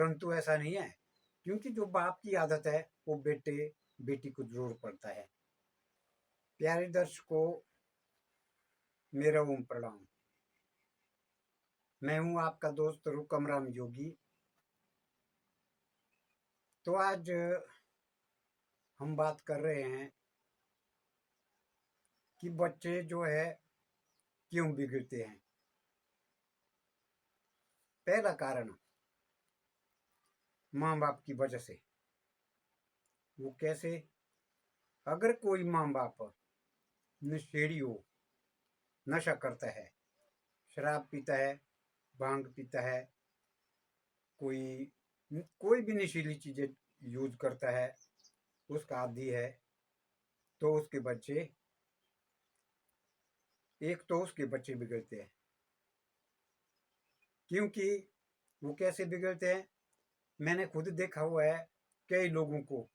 परंतु ऐसा नहीं है, क्योंकि जो बाप की आदत है वो बेटे बेटी को जरूर पड़ता है। प्यारे दर्शकों, मेरा ओम प्रणाम। मैं हूं आपका दोस्त रुकमराम योगी। तो आज हम बात कर रहे हैं कि बच्चे जो है क्यों बिगड़ते हैं। पहला कारण माँ बाप की वजह से। वो कैसे? अगर कोई माँ बाप नशेड़ी हो, नशा करता है, शराब पीता है, भांग पीता है, कोई कोई भी नशीली चीजें यूज करता है, उसका आदी है, तो उसके बच्चे बिगड़ते हैं। क्योंकि वो कैसे बिगड़ते हैं? मैंने खुद देखा हुआ है। कई लोगों को,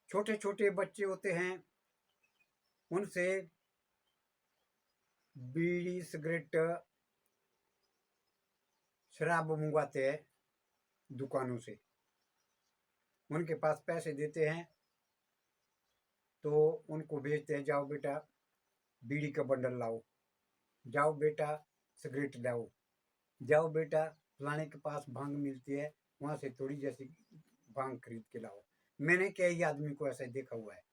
छोटे छोटे बच्चे होते हैं, उनसे बीड़ी सिगरेट शराब मंगवाते हैं दुकानों से। उनके पास पैसे देते हैं तो उनको भेजते हैं, जाओ बेटा बीड़ी का बंडल लाओ, जाओ बेटा सिगरेट लाओ, जाओ बेटा फलाने के पास भांग मिलती है, वहां से थोड़ी जैसी भांग खरीद के लाओ। मैंने कई आदमी को ऐसा देखा हुआ है।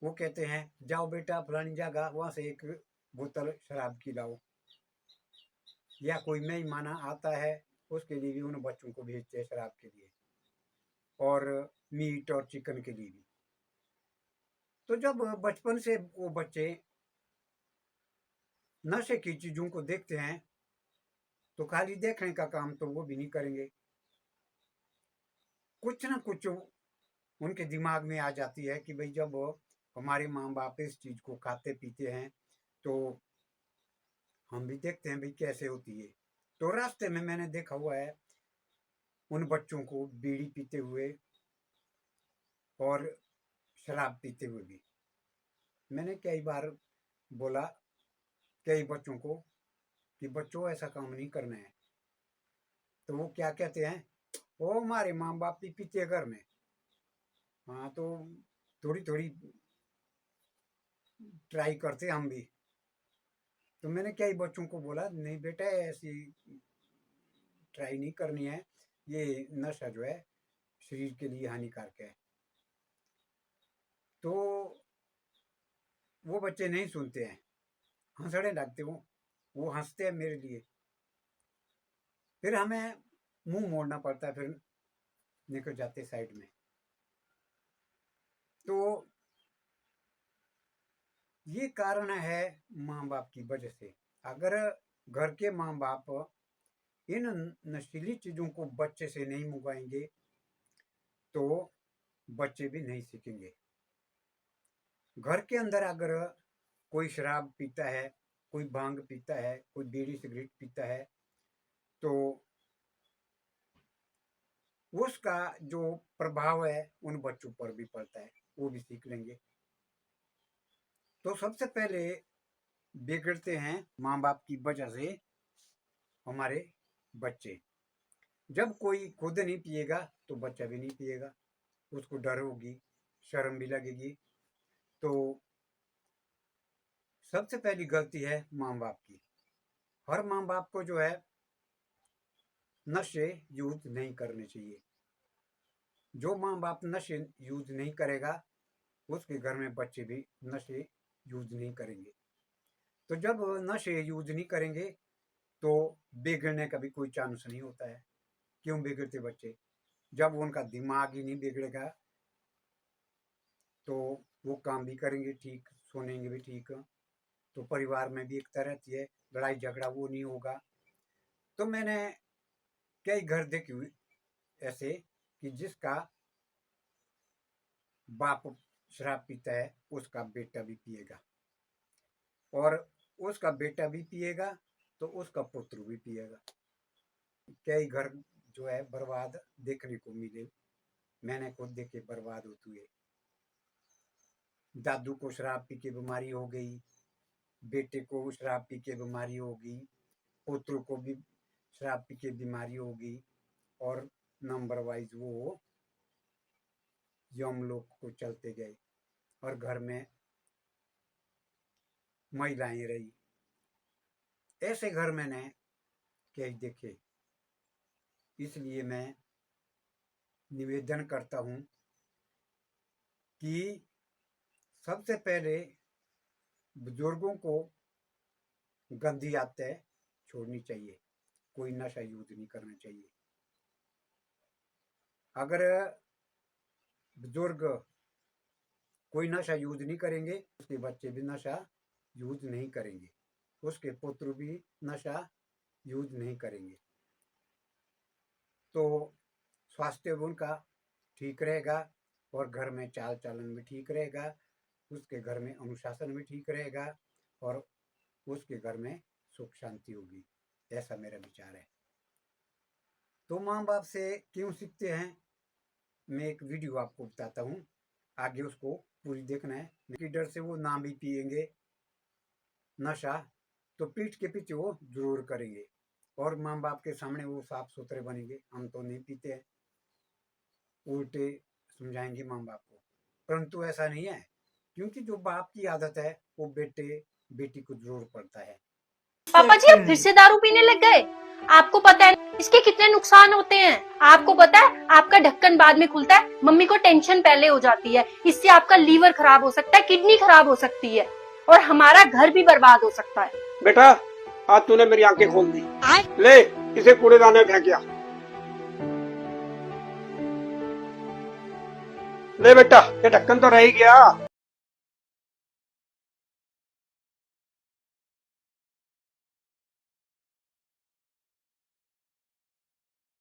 वो कहते हैं जाओ बेटा फलानी जगह, वहां से एक बोतल शराब की लाओ। या कोई मेहमान आता है, उसके लिए भी उन बच्चों को भेजते हैं शराब के लिए, और मीट और चिकन के लिए भी। तो जब बचपन से वो बच्चे नशे की चीजों को देखते हैं, तो खाली देखने का काम तो वो भी नहीं करेंगे, कुछ ना कुछ उनके दिमाग में आ जाती है कि भाई जब हमारे माँ बाप इस चीज को खाते पीते हैं, तो हम भी देखते हैं भाई कैसे होती है। तो रास्ते में मैंने देखा हुआ है उन बच्चों को बीड़ी पीते हुए और शराब पीते हुए भी। मैंने कई बार बोला कई बच्चों को कि बच्चों ऐसा काम नहीं करना है। तो वो क्या कहते हैं, वो हमारे माँ बाप भी पीते घर में। हाँ, तो थोड़ी थोड़ी ट्राई करते हम भी। तो मैंने कई बच्चों को बोला नहीं बेटा, ऐसी ट्राई नहीं करनी है, ये नशा जो है शरीर के लिए हानिकारक है। तो वो बच्चे नहीं सुनते हैं, हंसने लगते वो हंसते हैं मेरे लिए। फिर हमें मुंह मोड़ना पड़ता है, फिर निकल जाते साइड में। तो ये कारण है माँ बाप की वजह से। अगर घर के माँ बाप इन नशीली चीजों को बच्चे से नहीं मंगवाएंगे, तो बच्चे भी नहीं सीखेंगे। घर के अंदर अगर कोई शराब पीता है, कोई भांग पीता है, कोई बीड़ी सिगरेट पीता है, तो उसका जो प्रभाव है उन बच्चों पर भी पड़ता है, वो भी सीख लेंगे। तो सबसे पहले बिगड़ते हैं माँ बाप की वजह से हमारे बच्चे। जब कोई खुद नहीं पिएगा तो बच्चा भी नहीं पिएगा, उसको डर होगी, शर्म भी लगेगी। तो सबसे पहली गलती है माँ बाप की। हर माँ बाप को जो है नशे यूज नहीं करने चाहिए। जो माँ बाप नशे यूज नहीं करेगा, उसके घर में बच्चे भी नशे यूज नहीं करेंगे। तो जब नशे यूज नहीं करेंगे, तो बिगड़ने का भी कोई चांस नहीं होता है। क्यों बिगड़ते बच्चे? जब उनका दिमाग ही नहीं बिगड़ेगा, तो वो काम भी करेंगे ठीक, सुनेंगे भी ठीक, तो परिवार में भी एकता रहती है, लड़ाई झगड़ा वो नहीं होगा। तो मैंने कई घर देखे हुए ऐसे कि जिसका बाप शराब पीता है, उसका बेटा भी पिएगा, और उसका बेटा भी पिएगा तो उसका पुत्र भी पिएगा। कई घर जो है बर्बाद देखने को मिले, मैंने खुद देखे बर्बाद होते हुए। दादू को शराब पी के बीमारी हो गई, बेटे को शराब पी के बीमारी होगी, पुत्र को भी शराब पी के बीमारी होगी। और नंबर वाइज वो यमलोक को चलते गए और घर में महिलाएं रही। ऐसे घर मैंने कई देखे। इसलिए मैं निवेदन करता हूं कि सबसे पहले बुजुर्गों को गंदी आदतें छोड़नी चाहिए। कोई नशा यूज नहीं करना चाहिए। अगर बुजुर्ग कोई नशा यूज नहीं करेंगे, उसके बच्चे भी नशा यूज नहीं करेंगे, उसके पुत्र भी नशा यूज नहीं करेंगे। तो स्वास्थ्य उनका ठीक रहेगा और घर में चाल चलन भी ठीक रहेगा, उसके घर में अनुशासन भी ठीक रहेगा और उसके घर में सुख शांति होगी। ऐसा मेरा विचार है। तो माँ बाप से क्यों सीखते हैं, मैं एक वीडियो आपको बताता हूँ, आगे उसको पूरी देखना है। कि डर से वो ना भी पिएंगे नशा तो पीठ के पीछे वो जरूर करेंगे और माँ बाप के सामने वो साफ सुथरे बनेंगे। हम तो नहीं पीते हैं, उल्टे समझाएंगे माँ बाप को। परंतु ऐसा नहीं है, क्योंकि जो बाप की आदत है वो बेटे बेटी को जरूर पड़ता है। पापा जी आप फिर से दारू पीने लग गए। आपको पता है इसके कितने नुकसान होते हैं। आपको पता है आपका ढक्कन बाद में खुलता है, मम्मी को टेंशन पहले हो जाती है। इससे आपका लीवर खराब हो सकता है, किडनी खराब हो सकती है और हमारा घर भी बर्बाद हो सकता है। बेटा आज तूने मेरी आंखें खोल दी। ले इसे कूड़ेदान में फेंकिया। ले बेटा ये ढक्कन तो रह ही गया।